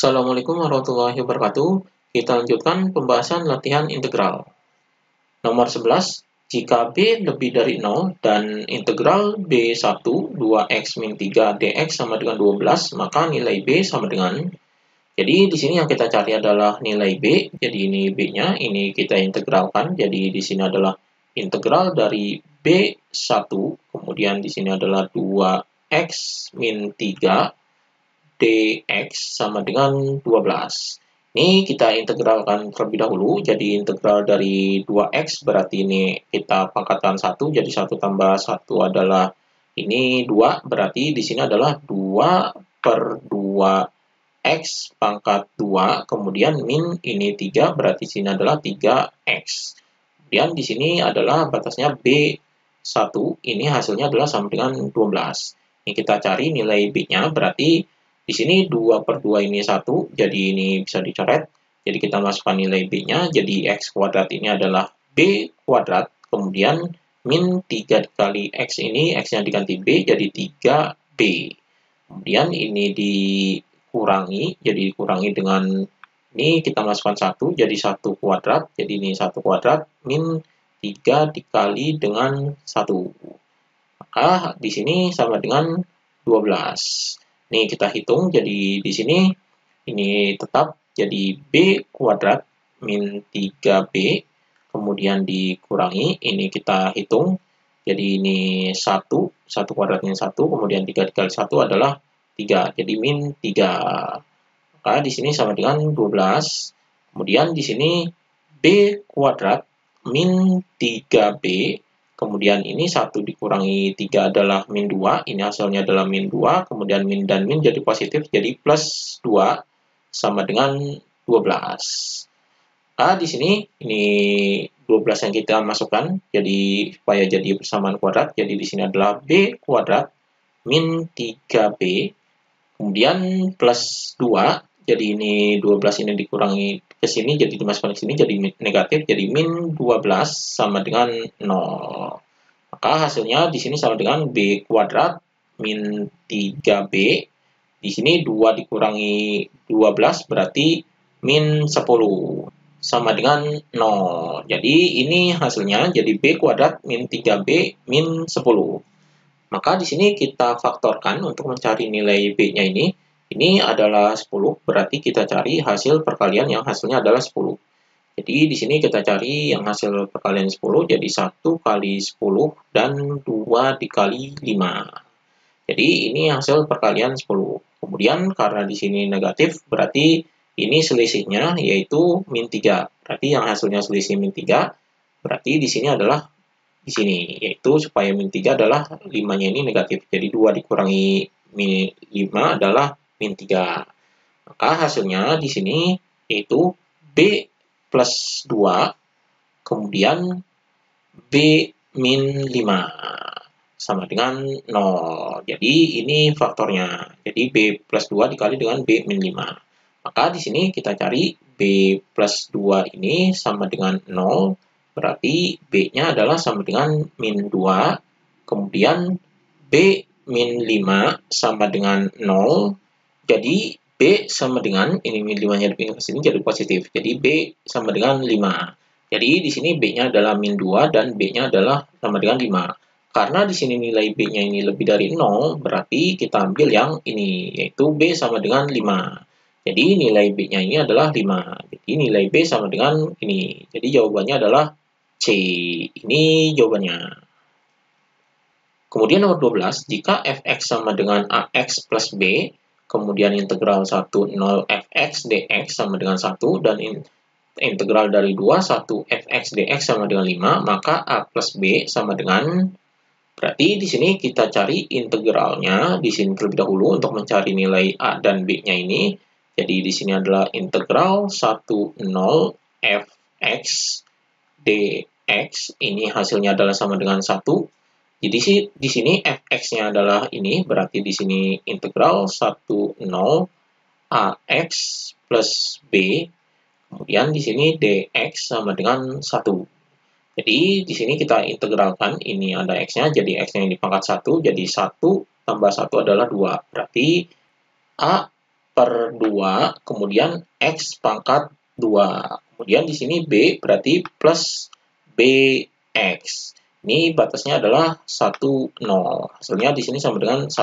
Assalamualaikum warahmatullahi wabarakatuh. Kita lanjutkan pembahasan latihan integral. Nomor 11, jika B lebih dari 0 dan integral B1 2x min 3 dx sama dengan 12, maka nilai B sama dengan. Jadi di sini yang kita cari adalah nilai B. Jadi ini B-nya, ini kita integralkan. Jadi di sini adalah integral dari B1, kemudian di sini adalah 2x min 3 dx sama dengan 12. Ini kita integralkan terlebih dahulu. Jadi integral dari 2x berarti ini kita pangkatkan 1. Jadi 1 tambah 1 adalah ini 2. Berarti di sini adalah 2 per 2x pangkat 2. Kemudian min ini 3. Berarti di sini adalah 3x. Kemudian di sini adalah batasnya B1. Ini hasilnya adalah sama dengan 12. Ini kita cari nilai B-nya. Berarti di sini 2 per 2 ini 1, jadi ini bisa dicoret. Jadi kita masukkan nilai B-nya, jadi x kuadrat ini adalah B kuadrat. Kemudian min 3 dikali x ini, x-nya diganti B, jadi 3B. Kemudian ini dikurangi, jadi dikurangi dengan ini kita masukkan 1, jadi 1 kuadrat. Jadi ini 1 kuadrat, min 3 dikali dengan 1. Maka di sini sama dengan 12. Ini kita hitung, jadi di sini ini tetap jadi B kuadrat min 3B, kemudian dikurangi, ini kita hitung, jadi ini 1 kuadratnya 1, kemudian 3 dikali 1 adalah 3, jadi min 3. Maka di sini sama dengan 12, kemudian di sini B kuadrat min 3B, kemudian ini 1 dikurangi 3 adalah min 2, ini hasilnya adalah min 2, kemudian min dan min jadi positif, jadi plus 2 sama dengan 12. Nah, di sini ini 12 yang kita masukkan, jadi supaya jadi persamaan kuadrat, jadi di sini adalah B kuadrat min 3B, kemudian plus 2, jadi ini 12 ini dikurangi ke sini, jadi dimasukkan ke sini, jadi negatif, jadi min 12 sama dengan 0. Maka hasilnya di sini sama dengan B kuadrat min 3B. Di sini 2 dikurangi 12 berarti min 10 sama dengan 0. Jadi ini hasilnya jadi B kuadrat min 3B min 10. Maka di sini kita faktorkan untuk mencari nilai B-nya ini. Ini adalah 10, berarti kita cari hasil perkalian yang hasilnya adalah 10. Jadi di sini kita cari yang hasil perkalian 10, jadi 1 kali 10 dan 2 dikali 5. Jadi ini hasil perkalian 10. Kemudian karena di sini negatif, berarti ini selisihnya yaitu min 3. Berarti yang hasilnya selisih min 3, berarti di sini adalah di sini, yaitu supaya min 3 adalah 5-nya ini negatif. Jadi 2 dikurangi min 5 adalah min 3. Maka hasilnya di sini yaitu B plus 2, kemudian B min 5 sama dengan 0. Jadi ini faktornya. Jadi B plus 2 dikali dengan B min 5. Maka di sini kita cari B plus 2 ini sama dengan 0. Berarti B-nya adalah sama dengan min 2. Kemudian B min 5 sama dengan 0. Jadi B sama dengan, ini min 5-nya dipindah ke sini jadi positif. Jadi B sama dengan 5. Jadi di sini B-nya adalah min 2 dan B-nya adalah sama dengan 5. Karena di sini nilai B-nya ini lebih dari 0, berarti kita ambil yang ini, yaitu B sama dengan 5. Jadi nilai B-nya ini adalah 5. Jadi nilai B sama dengan ini. Jadi jawabannya adalah C. Ini jawabannya. Kemudian nomor 12, jika fx sama dengan ax plus b, kemudian integral 1, 0 fx dx sama dengan 1, dan integral dari 2, 1 fx dx sama dengan 5, maka a plus b sama dengan, berarti di sini kita cari integralnya di sini terlebih dahulu untuk mencari nilai a dan b-nya ini. Jadi di sini adalah integral 1, 0 fx dx, ini hasilnya adalah sama dengan 1. Jadi di sini fx-nya adalah ini, berarti di sini integral 1, 0 ax plus b, kemudian di sini dx sama dengan 1. Jadi di sini kita integralkan, ini ada x-nya, jadi x-nya yang dipangkat 1, jadi 1 tambah 1 adalah 2. Berarti a per 2, kemudian X pangkat 2. Kemudian di sini B berarti plus BX. Ini batasnya adalah 1, 0. Hasilnya di sini sama dengan 1.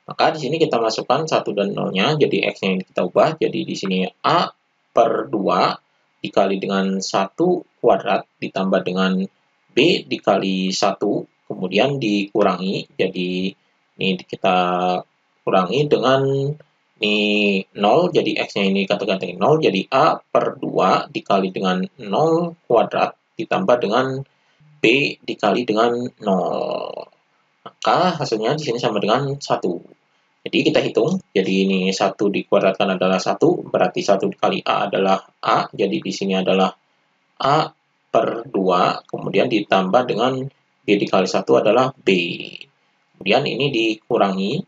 Maka di sini kita masukkan 1 dan 0-nya, jadi X-nya ini kita ubah. Jadi di sini A per 2 dikali dengan 1 kuadrat ditambah dengan B dikali 1, kemudian dikurangi. Jadi ini kita kurangi dengan ini 0, jadi X-nya ini ganti 0, jadi A per 2 dikali dengan 0 kuadrat ditambah dengan B dikali dengan 0. Maka hasilnya di sini sama dengan 1. Jadi kita hitung, jadi ini 1 dikuadratkan adalah 1, berarti 1 dikali A adalah A, jadi di sini adalah A per 2, kemudian ditambah dengan B dikali 1 adalah B. Kemudian ini dikurangi,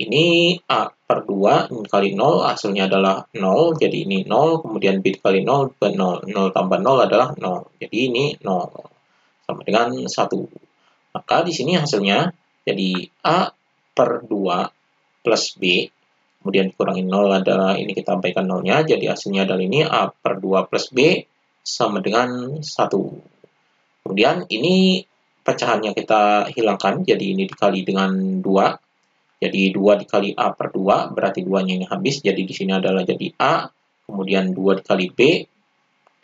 ini A per 2 kali 0, hasilnya adalah 0, jadi ini 0, kemudian B dikali 0, 0, 0 tambah 0 adalah 0, jadi ini 0, sama dengan 1. Maka di sini hasilnya, jadi A per 2 plus B, kemudian dikurangi 0 adalah, ini kita abaikan 0-nya, jadi hasilnya adalah ini A per 2 plus B sama dengan 1. Kemudian ini pecahannya kita hilangkan, jadi ini dikali dengan 2, jadi 2 dikali A per 2, berarti 2-nya ini habis, jadi di sini adalah jadi A, kemudian 2 dikali B,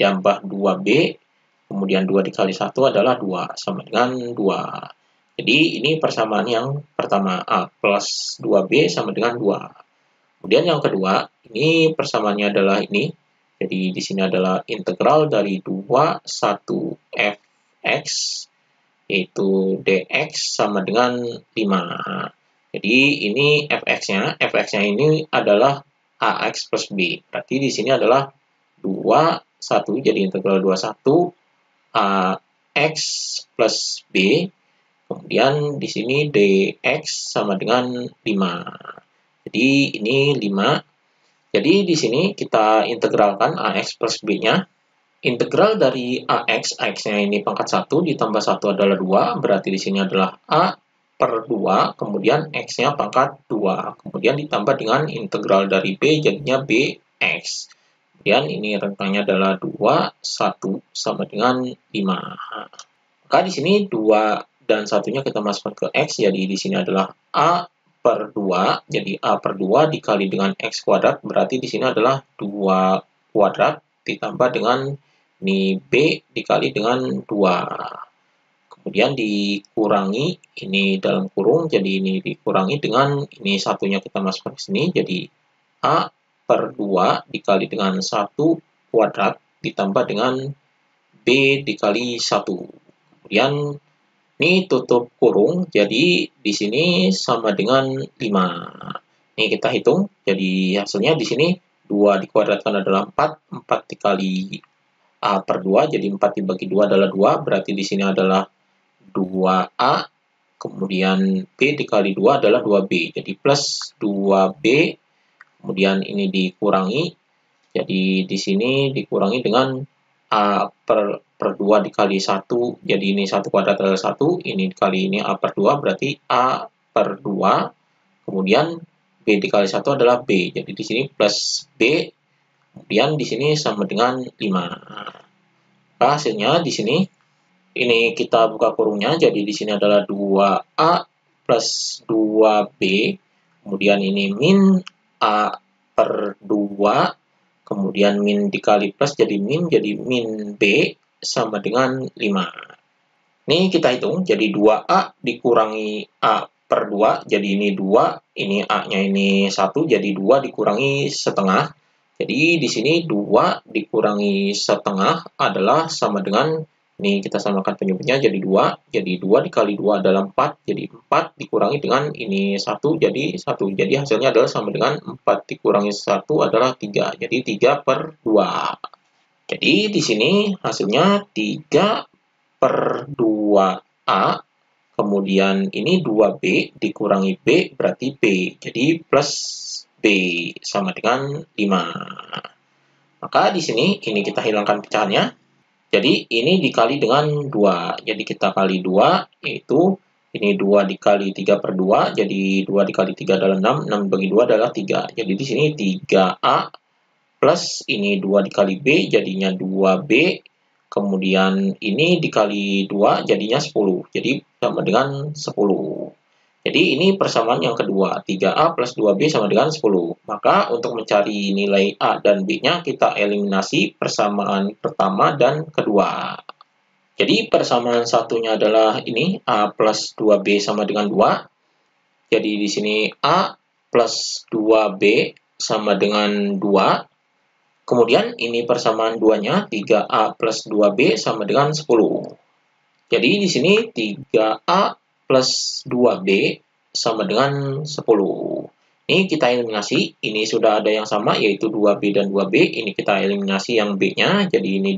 tambah 2B, kemudian 2 dikali 1 adalah 2, sama dengan 2. Jadi ini persamaan yang pertama, A plus 2B sama dengan 2. Kemudian yang kedua, ini persamaannya adalah ini. Jadi di sini adalah integral dari 2, 1 fx, yaitu dx sama dengan 5. Jadi ini fx-nya ini adalah ax plus b. Berarti di sini adalah 2, 1, jadi integral 21 ax plus b. Kemudian di sini dx sama dengan 5. Jadi ini 5. Jadi di sini kita integralkan ax plus b-nya. Integral dari ax-nya ini pangkat 1 ditambah 1 adalah 2. Berarti di sini adalah a per 2, kemudian x-nya pangkat 2. Kemudian ditambah dengan integral dari b, jadinya bx. Kemudian ini rentangnya adalah 2, 1 sama dengan 5. Maka di sini 2 dan satunya kita masukkan ke X, jadi di sini adalah A per 2, jadi A per 2 dikali dengan X kuadrat, berarti di sini adalah 2 kuadrat ditambah dengan ini B dikali dengan 2. Kemudian dikurangi, ini dalam kurung, jadi ini dikurangi dengan ini satunya kita masukkan ke sini, jadi A per 2 dikali dengan 1 kuadrat ditambah dengan B dikali 1. Kemudian ini tutup kurung, jadi di sini sama dengan 5. Ini kita hitung, jadi hasilnya di sini 2 dikuadratkan adalah 4, 4 dikali A per 2, jadi 4 dibagi 2 adalah 2, berarti di sini adalah 2A, kemudian B dikali 2 adalah 2B, jadi plus 2B, kemudian ini dikurangi, jadi di sini dikurangi dengan A per 2 dikali 1, jadi ini 1 kuadrat adalah 1, ini dikali ini A per 2, berarti A per 2, kemudian B dikali 1 adalah B, jadi di sini plus B, kemudian di sini sama dengan 5. Nah, hasilnya di sini, ini kita buka kurungnya, jadi di sini adalah 2A plus 2B, kemudian ini min A per 2, kemudian min dikali plus jadi min B sama dengan 5. Ini kita hitung, jadi 2A dikurangi A per 2, jadi ini 2, ini A-nya ini 1, jadi 2 dikurangi setengah. Jadi di sini 2 dikurangi setengah adalah sama dengan, ini kita samakan penyebutnya jadi 2, jadi 2 dikali 2 adalah 4, jadi 4 dikurangi dengan ini 1, jadi 1, jadi hasilnya adalah sama dengan 4 dikurangi 1 adalah 3, jadi 3 per 2. Jadi di sini hasilnya 3 per 2A, kemudian ini 2B dikurangi B berarti B, jadi plus B sama dengan 5. Maka di sini ini kita hilangkan pecahannya. Jadi ini dikali dengan 2. Jadi kita kali 2 yaitu Ini 2 dikali 3 per 2, jadi 2 dikali 3 adalah 6, 6 bagi 2 adalah 3. Jadi di sini 3A plus ini 2 dikali B, jadinya 2B. Kemudian ini dikali 2, jadinya 10. Jadi sama dengan 10. Jadi ini persamaan yang kedua, 3A plus 2B sama dengan 10. Maka untuk mencari nilai A dan B-nya, kita eliminasi persamaan pertama dan kedua. Jadi persamaan satunya adalah ini, A plus 2B sama dengan 2. Jadi di sini A plus 2B sama dengan 2. Kemudian ini persamaan duanya, 3A plus 2B sama dengan 10. Jadi di sini 3A plus 2B sama dengan 10. Ini kita eliminasi, ini sudah ada yang sama yaitu 2B dan 2B, ini kita eliminasi yang B-nya, jadi ini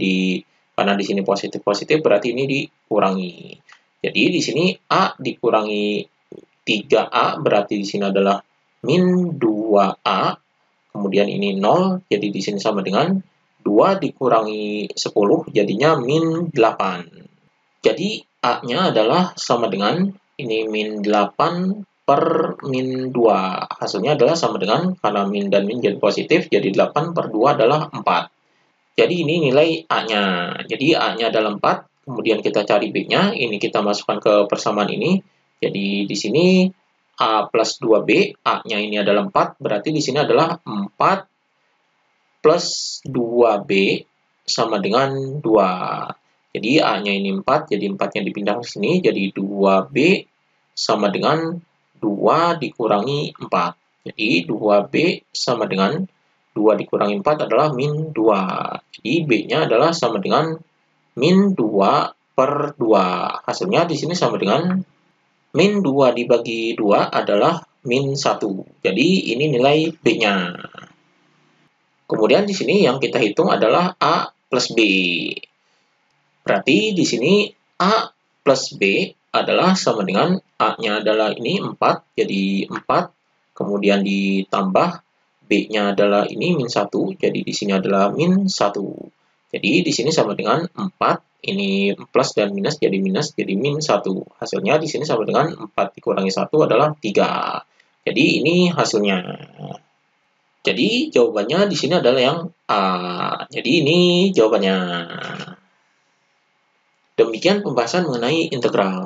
karena di sini positif-positif berarti ini dikurangi. Jadi di sini A dikurangi 3A berarti di sini adalah min 2A, kemudian ini 0, jadi di sini sama dengan 2 dikurangi 10, jadinya min 8. Jadi A-nya adalah sama dengan ini min 8 per min 2. Hasilnya adalah sama dengan, karena min dan min jadi positif, jadi 8 per 2 adalah 4. Jadi ini nilai A-nya. Jadi A-nya adalah 4, kemudian kita cari B-nya, ini kita masukkan ke persamaan ini. Jadi di sini A plus 2B, A-nya ini adalah 4, berarti di sini adalah 4 plus 2B sama dengan 2. Jadi A-nya ini 4, jadi 4-nya dipindah ke sini, jadi 2B sama dengan 2 dikurangi 4. Jadi 2B sama dengan 2 dikurangi 4 adalah min 2. Jadi B-nya adalah sama dengan min 2 per 2. Hasilnya di sini sama dengan min 2 dibagi 2 adalah min 1. Jadi ini nilai B-nya. Kemudian di sini yang kita hitung adalah A plus B. Berarti di sini A plus B adalah sama dengan A-nya adalah ini 4, jadi 4. Kemudian ditambah B-nya adalah ini min 1, jadi di sini adalah min 1. Jadi di sini sama dengan 4, ini plus dan minus jadi min 1. Hasilnya di sini sama dengan 4 dikurangi 1 adalah 3. Jadi ini hasilnya. Jadi jawabannya di sini adalah yang A. Jadi ini jawabannya. Demikian pembahasan mengenai integral.